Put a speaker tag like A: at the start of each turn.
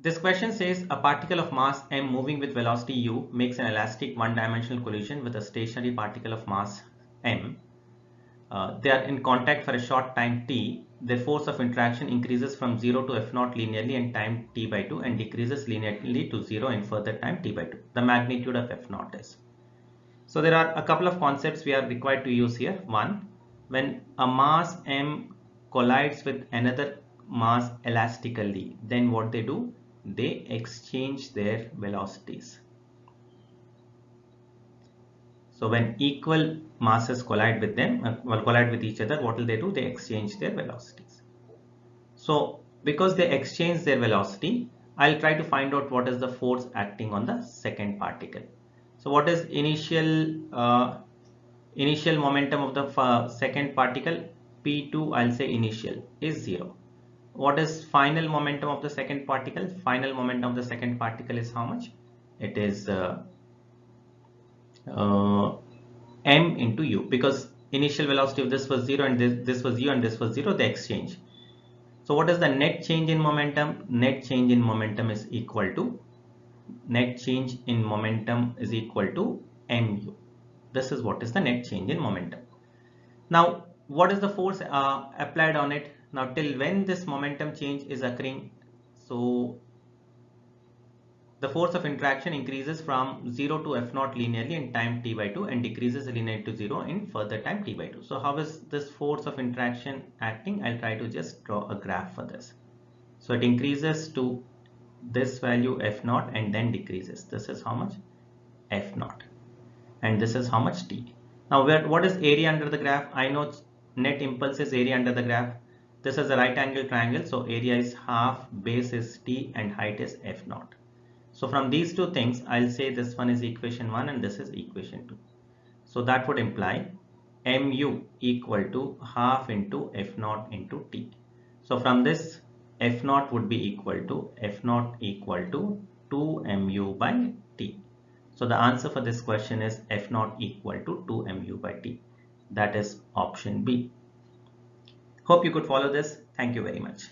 A: This question says a particle of mass m moving with velocity u makes an elastic one-dimensional collision with a stationary particle of mass m. They are in contact for a short time t. Their force of interaction increases from 0 to f0 linearly in time t by 2 and decreases linearly to 0 in further time t by 2. The magnitude of f0 is. So there are a couple of concepts we are required to use here. One, when a mass m collides with another mass elastically, then what they do? They exchange their velocities. So when equal masses collide with each other, what will they do? They exchange their velocities. So because they exchange their velocity, I'll try to find out what is the force acting on the second particle. So what is initial momentum of the second particle? P2, I'll say initial is 0. What is final momentum of the second particle? Final momentum of the second particle is how much? It is m into u, because initial velocity of this was 0 and this was u and this was 0, they exchange. So what is the net change in momentum? Net change in momentum is equal to mu. This is what is the net change in momentum. Now what is the force applied on it? Now till when this momentum change is occurring, so the force of interaction increases from 0 to f0 linearly in time t by 2 and decreases linearly to 0 in further time t by 2. So how is this force of interaction acting? I'll try to just draw a graph for this. So it increases to this value f0 and then decreases. This is how much? F0. And this is how much t. Now what is area under the graph? I know net impulse is area under the graph. This is a right angle triangle, so area is half, base is t and height is f0. So from these two things, I'll say this one is equation 1 and this is equation 2. So that would imply mu equal to half into f0 into t. So from this, f0 would be equal to 2 mu by t. So the answer for this question is f0 equal to 2 mu by t. That is option B. Hope you could follow this. Thank you very much.